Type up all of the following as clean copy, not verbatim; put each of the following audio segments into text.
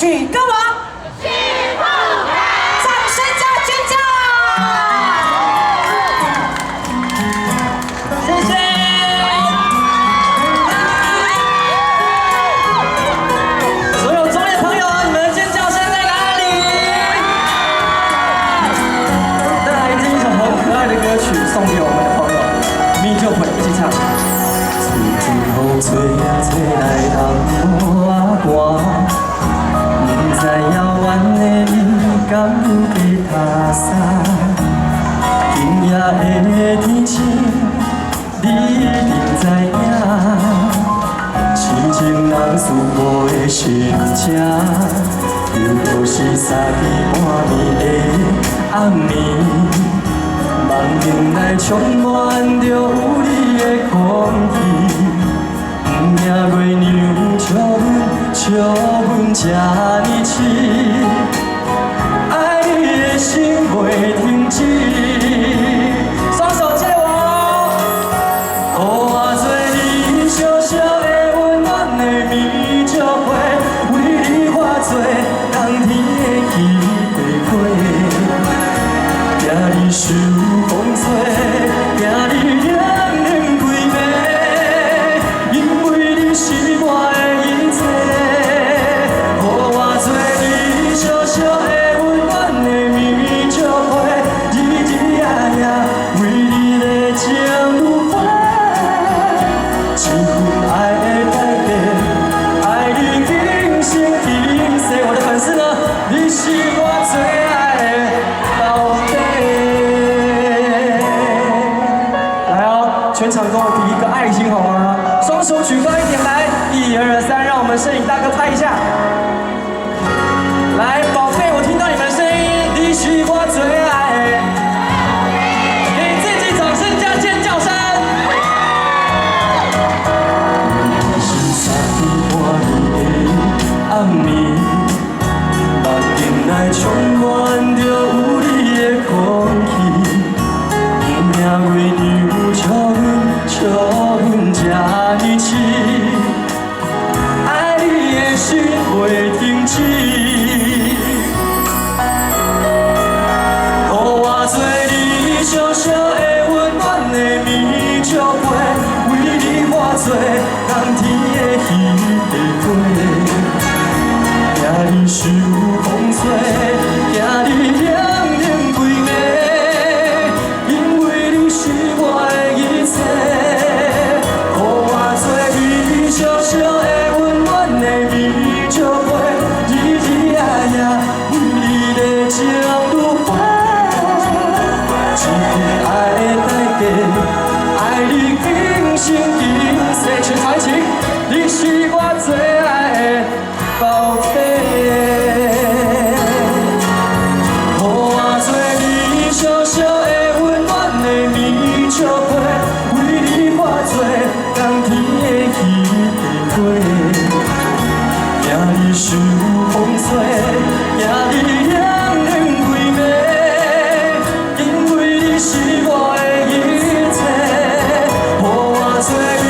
许歌王，许富凯，掌声加尖叫！谢谢。所有中年朋友，你们尖叫声在哪里？再来听一首很可爱的歌曲，送给我们的朋友，咪就会一起唱。吹风吹啊吹来人无寒。 不知遥远的你敢有在他山？今夜的天星，你一定知影。痴情人思无的心情，又都是三更半暝的暗暝。梦境内充满着有你的空气，不惊月娘笑阮这呢痴，爱你的心袂停止。双手借我，予我做你小小的温暖的棉石花，为你化作冬天的稀白花，惊你受风吹，惊你冷冷规暝，因为你是我的一切。 全场跟我比一个爱心好吗？双手举高一点，来，1、2、3，让我们摄影大哥拍一下。来，宝贝，我听到你们的声音，你是我最爱的，给自己掌声加尖叫声。是三更半暝的暗暝，梦境内充满着有你的空气，不惊月娘笑阮这呢痴，爱你的心袂停止。予我做你小小的温暖的棉石花，为你化作冬天的稀白花，惊你受风吹，惊你冷冷规暝，因为你是我的一切。 小小的温暖的棉石花，日日夜夜为你在情如花。一份爱的代价，爱你今生今世。全场一起，你是我最爱的宝贝。予我做你小小的温暖的棉石花，为你化作冬天的稀。 惊你受风吹，惊你冷冷规暝，因为你是我的一切。予我做你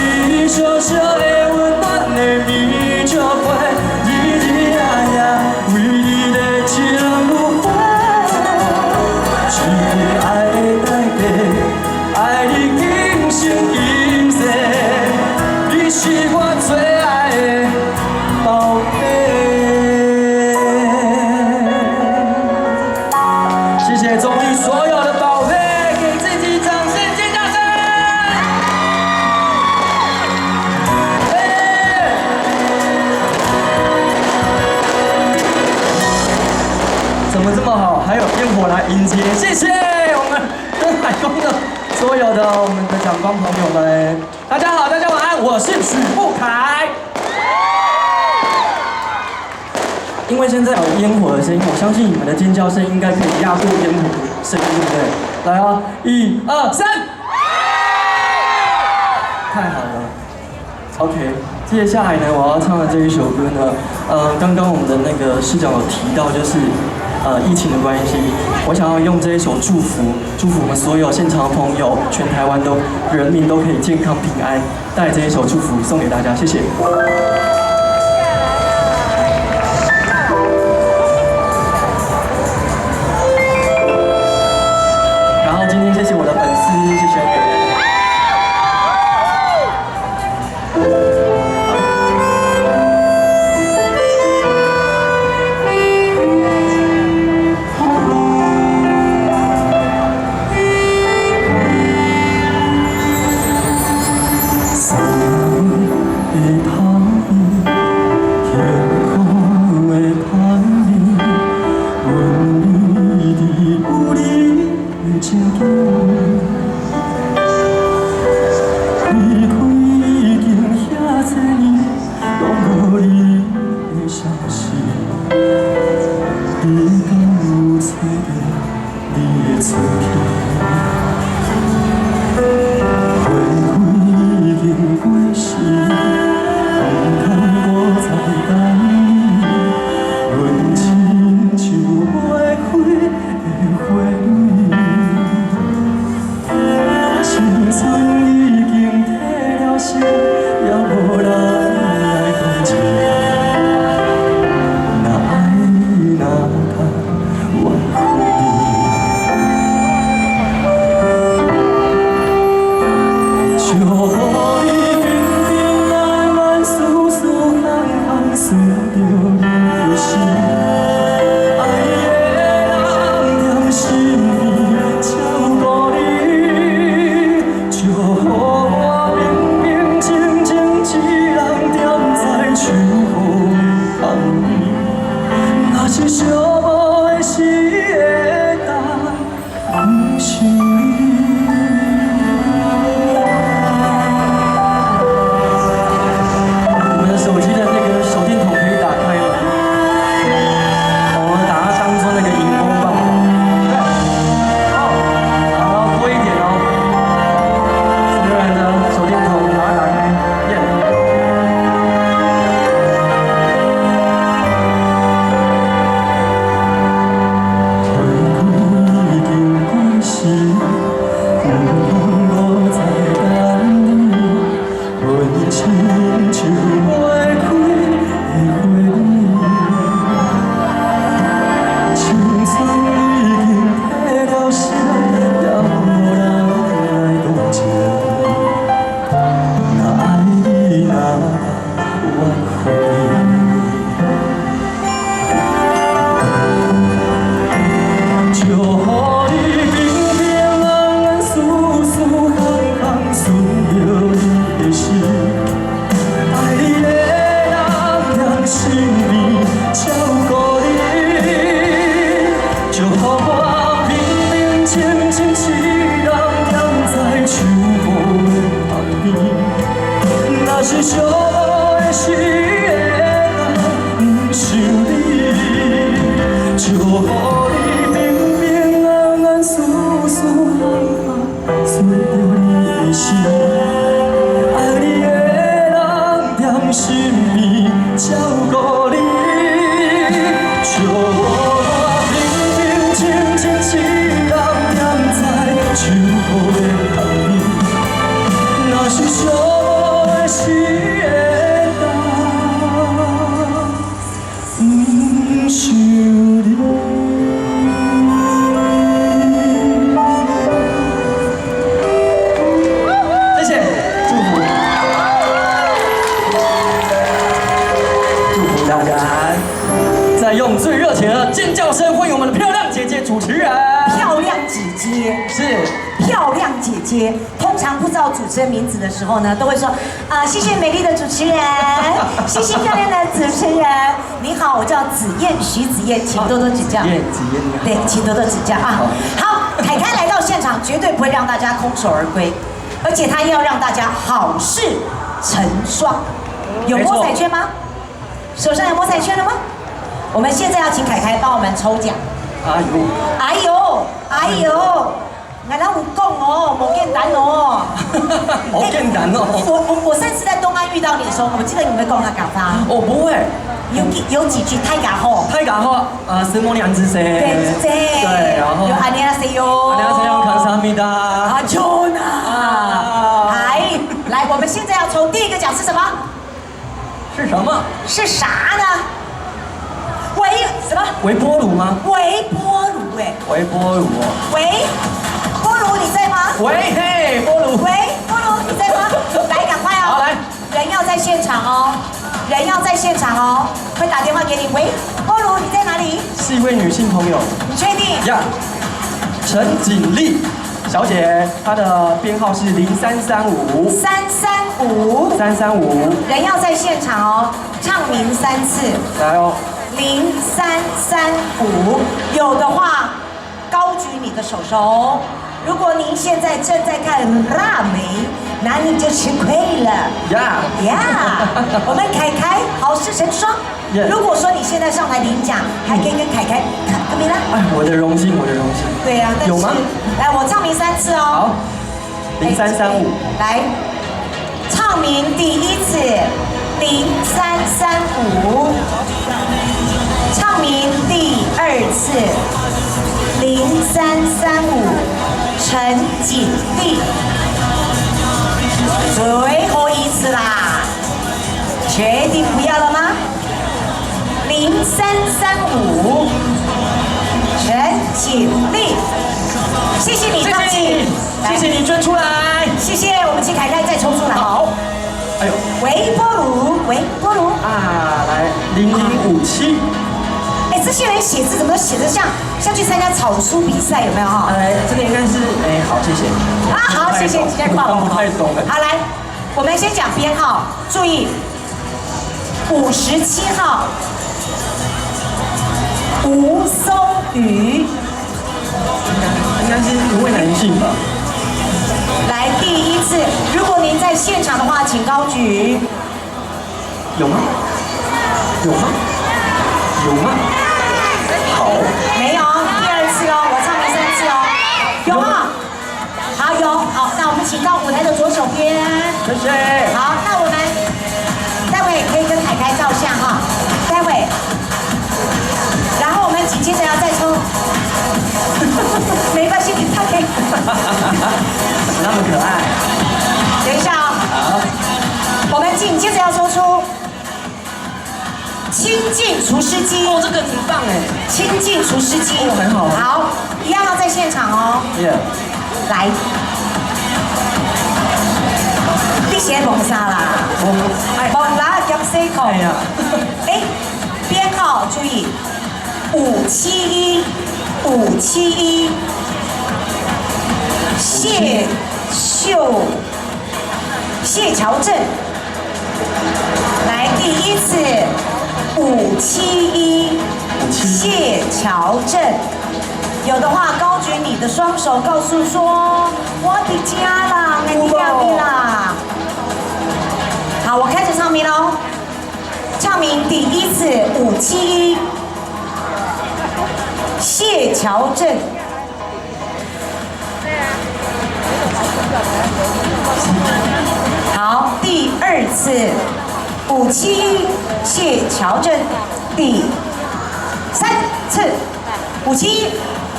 小小的温暖的棉石花，日日夜夜为你在情如花。一份爱的代价，爱你今生今世，你是我最。 宝贝，谢谢中立所有的宝贝，给自己掌声尖叫声！怎么这么好？还有烟火来迎接，谢谢我们东海宫的所有的我们的长官朋友们，大家好，大家晚安，我是许富凯。 因为现在有烟火的声音，我相信你们的尖叫声应该可以压过烟火的声音，对不对？来啊，1、2、3，太好了。OK， 接下来呢，我要唱的这一首歌呢，刚刚我们的那个市长有提到，就是疫情的关系，我想要用这一首祝福我们所有现场的朋友，全台湾人民都可以健康平安，带这一首祝福送给大家，谢谢。是寂寞的时会不想你，就予你平平安安、舒舒服服，随着你的心。爱你的人踮心边照顾你，就我平平静静一人踮在树雨的旁边，若是寂寞的时会不想你。谢谢，祝福，祝福大家！再用最热情的尖叫声欢迎我们的漂亮姐姐主持人。漂亮姐姐是漂亮姐姐，通常不知道主持人名字的时候呢，都会说谢谢美丽的主持人，谢谢漂亮的主持人。你好，我叫子燕，徐子燕，请多多指教。子燕你好。对，请多多指教啊。好，凯凯来到现场，绝对不会让大家空手而归，而且他要让大家好事成双。有摸彩券吗？手上有摸彩券了吗？我们现在要请凯凯帮我们抽奖。哎呦，哎呦，哎呦，俺老有讲哦，冇简单哦。好简单哦。我上次在东安遇到你的时候，我记得你会讲他讲啥？我不会。有几句太嘎吼。太感好什么娘子噻？对，然后就안녕하세요。 안녕하세요，감사합니다。啊，就呢。来，我们现在要抽第一个奖是什么？是什么？是啥呢？什么？微波炉吗？微波炉哎。微波炉哦。喂，波炉你在吗？喂嘿，波炉。喂，波炉你在吗？来，赶快哦。好来，人要在现场哦，人要在现场哦，会打电话给你。喂，波炉你在哪里？是一位女性朋友。你确定？呀，陈锦丽小姐，她的编号是0335。335。人要在现场哦，唱名3次。来哦。0335，有的话高举你的手手。如果您现在正在看腊梅，那你就吃亏了。呀，我们凯凯好事成双。如果说你现在上台领奖，还可以跟凯凯看没啦？哎，我的荣幸，我的荣幸。对呀，有吗？来，我唱名3次哦。好，0335。来，唱名第1次0335。唱名第2次0335，陈锦丽。最后一次啦，确定不要了吗？0335，陈锦丽。谢谢你，放弃，谢谢你捐出来，谢谢，我们请凯凯再抽出来。好，哎呦，微波炉，微波炉啊，来0057。哎，这些人写字怎么写得像去参加草书比赛有没有哈？这个应该是好，谢谢。好，谢谢，直接挂我。不太懂了。好，来，我们先讲编号，注意，57号吴松宇，应该是一位男性吧。来第1次，如果您在现场的话，请高举。有吗？有吗？有吗？好，没有，第2次哦，我唱名3次哦，有吗？好，有，好，那我们请到舞台的左手边。谢谢。好，那我们待会可以跟凯凯照相哈，待会，然后我们紧接着要再抽，没关系，他可以。那么可爱。等一下啊、好，我们紧接着要抽出清净除湿机。哦，这个很棒哎。清净除湿机，很好。好，一样要在现场哦。来，你写蒙啥啦？蒙啦，讲 C 口。哎呀，编号注意，571，谢乔正。来，第1次571，谢乔正。有的话，高举你的双手，告诉说我的家啦，我的家啦。好，我开始唱名喽。唱名第一次571，谢乔振。好，第二次571，谢乔振。第3次571，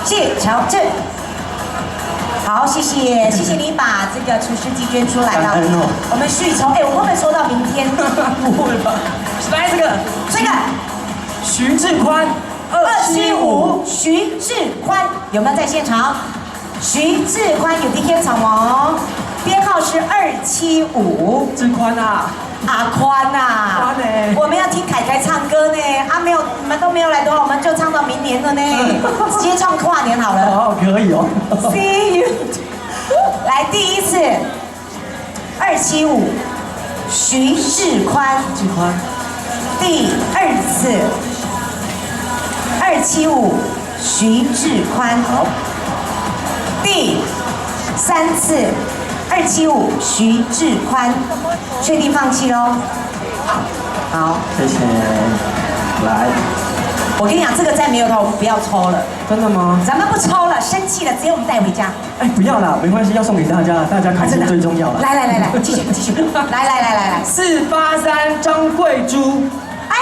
谢乔振。好，谢谢你把这个厨师机捐出来了。我们续抽，哎，我会不会抽到明天？不会吧？来这个，徐志宽275，徐志宽有没有在现场？徐志宽有在现场哦，编号是275。志宽啊，阿宽呐，我们要听凯凯唱歌呢，没有，你们都没有来的话，我们就唱到明年了呢，直接唱跨年好了。哦，可以哦。See you。来，第一次275，徐志宽。志宽。第二次275，徐志宽。好。第3次275，徐志宽。确定放弃喽？好，谢谢。来，我跟你讲，这个再没有的话，我们不要抽了。真的吗？咱们不抽了，生气了，直接我们带回家。哎，不要啦，没关系，要送给大家，大家开心最重要了。来，继续，来。483张桂珠，哎，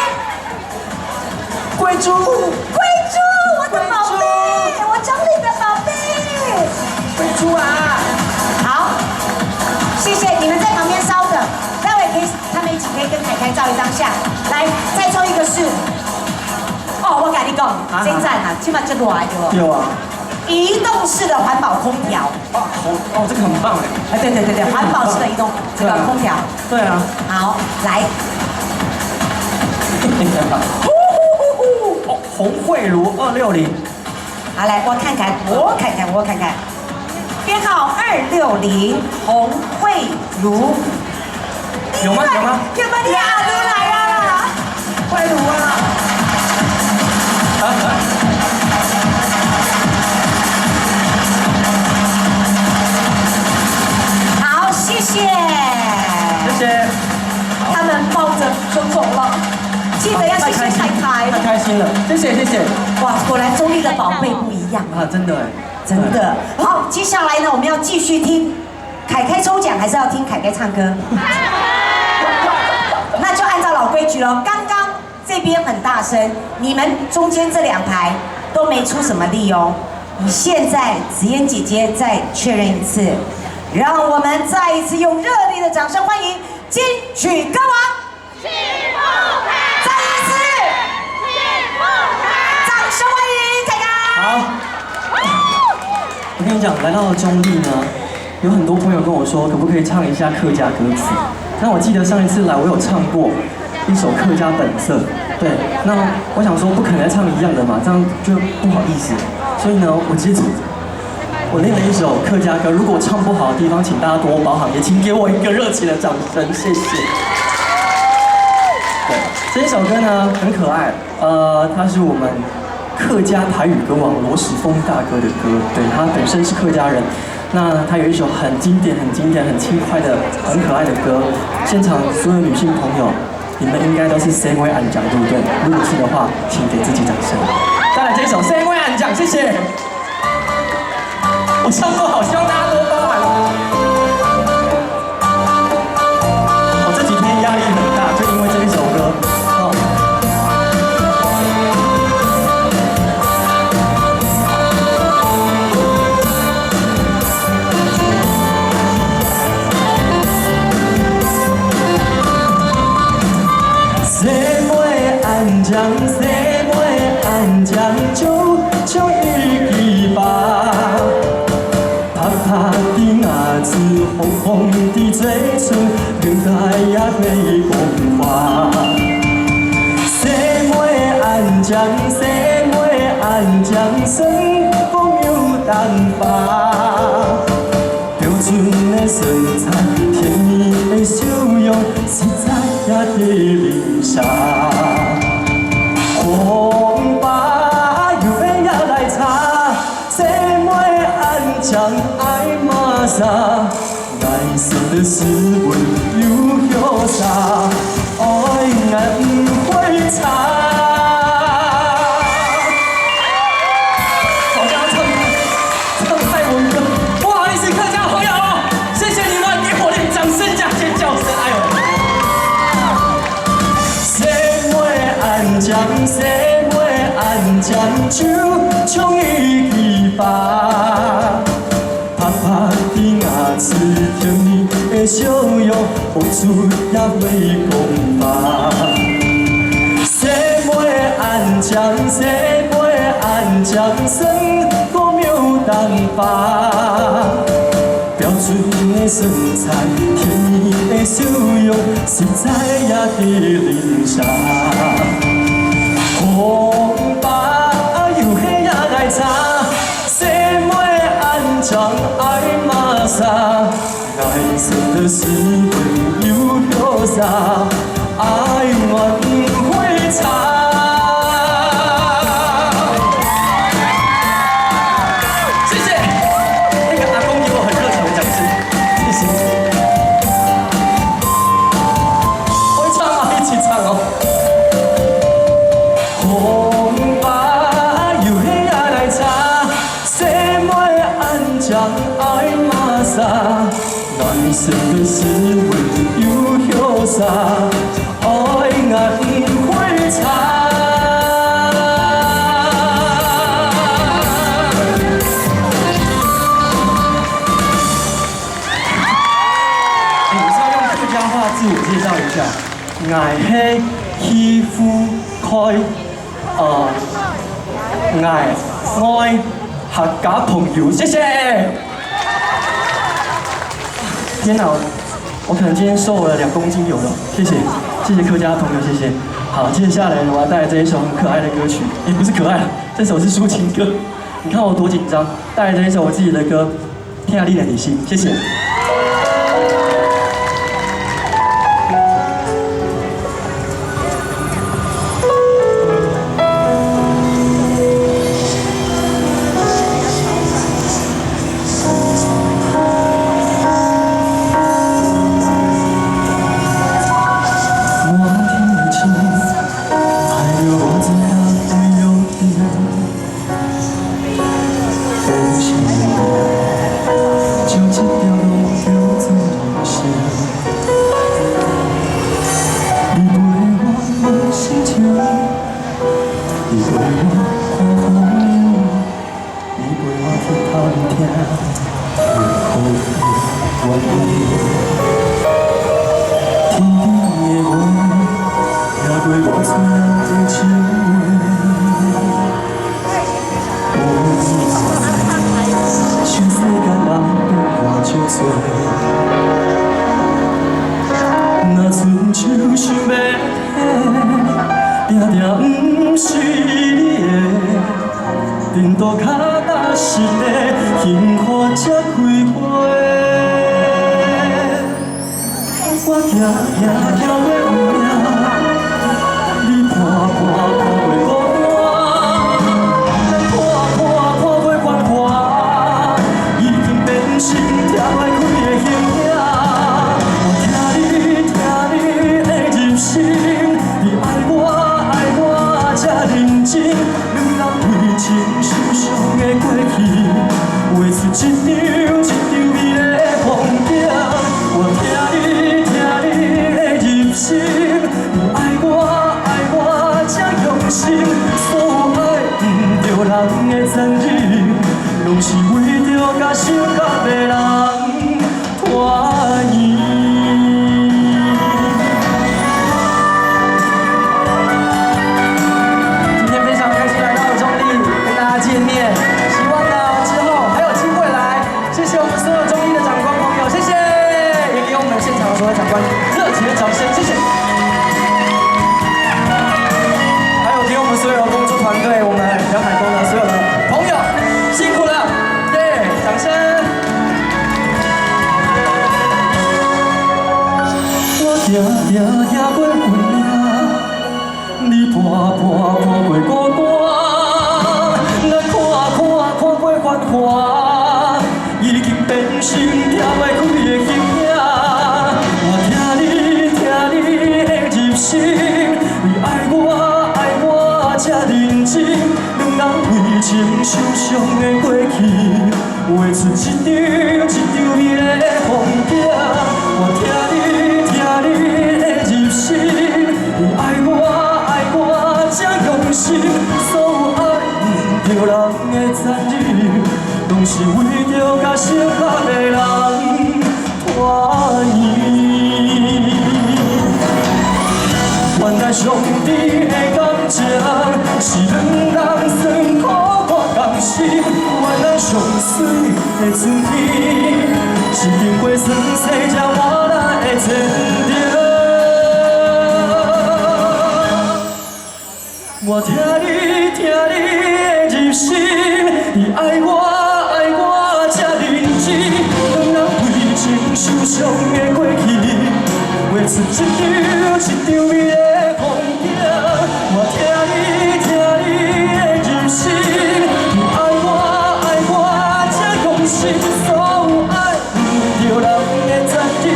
桂珠，我的宝贝，我整理的宝贝，桂珠啊！好，谢谢你们在旁边稍等，待会可以他们一起可以跟凯凯照一张相。来，再抽一个是，哦，我跟你讲，真赞啊，起码这多对不？有啊。移动式的环保空调。哦，这个很棒哎。对，环保式的移动这个空调。对啊。好，来。洪慧茹260。好，来我看看。编号260，洪慧茹。有吗？有吗？你阿都来啊！慧茹啊！好，谢谢。他们抱着就走了，记得要谢谢凯凯。太开心了，谢谢。哇，果然中立的宝贝不一样啊，真的哎，真的。好，接下来呢，我们要继续听凯凯抽奖，还是要听凯凯唱歌？那就按照老规矩喽。刚刚这边很大声，你们中间这2排都没出什么力哦。你现在子嫣姐姐再确认一次，让我们再一次用热烈的掌声欢迎金曲歌王许富凯。再一次，许富凯，掌声欢迎凯凯。好，我跟你讲，来到中立呢，有很多朋友跟我说，可不可以唱一下客家歌曲？那我记得上一次来，我有唱过一首《客家本色》，对。那我想说，不可能再唱一样的嘛，这样就不好意思。所以呢，我练了一首客家歌，如果我唱不好的地方，请大家多包涵，也请给我一个热情的掌声，谢谢。对，这一首歌呢很可爱，它是我们客家台语歌王罗时丰大哥的歌，对，他本身是客家人。那他有一首很经典、很轻快的、很可爱的歌，现场所有女性朋友，你们应该都是 C 位安奖，对不对？如果是的话，请给自己掌声。再来这一首 C 位安奖，谢谢。我唱不好，希望大家多包涵。我这几天压力很大，就因为这一首歌。将西妹安将就一支吧，拍的牙齿红的嘴唇，等待也被风化。西妹安将生风有淡薄，标准的身材，甜蜜的笑容，实在也得离沙。红巴又要也来查，西妹安将爱玛莎，蓝色的斯文又有沙，爱爱不会差。好像要唱泰文歌，不好意思，客家朋友，谢谢你们，给我点掌声加尖叫声，哎呦！洗袂安将，洗袂安将，手冲伊去吧。拍拍你牙齿，听你的笑容，付出也袂讲吧。洗袂安将，洗袂安将，酸果苗淡吧。标准的酸菜，甜蜜的笑容，实在也给人杀。红白又黑也爱擦，洗袂安将爱马杀，爱酸的是温柔潇洒，爱我不会差。男生的是温柔潇洒，爱爱不会差。你是要用客家话自我介绍一下？我是欺负开，我爱客家朋友，谢谢。天哪，我可能今天瘦了2公斤有了，谢谢，谢谢客家朋友，谢谢。好，接下来我要带来这一首很可爱的歌曲，也不是可爱，这首是抒情歌。你看我多紧张，带来这一首我自己的歌，天涯历练你心，谢谢。若春秋想要定定不是你的，顶多脚踏实地，幸福才开花。我行行行袂有命，你看看看袂孤单，咱看看看袂关怀，已经变心跳来开的形影。我听你的入心，你爱我才认真，流浪为情受伤的过去，画出一张美的风景。我听你的入心，你爱我才用心，所有爱不着人的残忍，拢是为着甲想甲的人团圆。所有长官，热情的掌声，谢谢。还有给我们所有工作团队，我们杨海沟的所有的朋友，辛苦了，耶！掌声。认真，两人为情受伤的过去，画出一张美丽的风景。我听你的入心，你爱我才用心，所有爱不着人的残忍，拢是为着甲适合的人团圆。原来上帝的感情是两人酸苦我甘心，原来上水的春天是经过酸洗才换来的前程。我听你的入心，你爱我才认真，两人为情受伤的过去，画出一张美丽的风景。我听你的入心，你爱我才用心，所有爱不着人的残忍，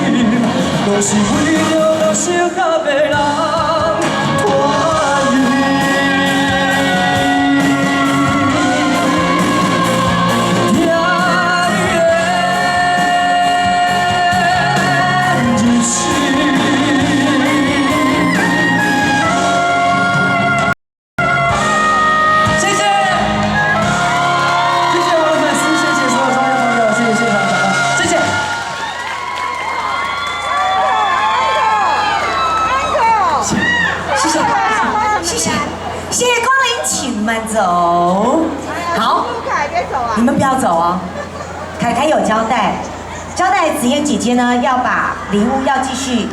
都是为着甲适合的人团圆。谢谢光临，请慢走。好，你们不要走哦。凯凯有交代，子嫣姐姐呢要把礼物要继续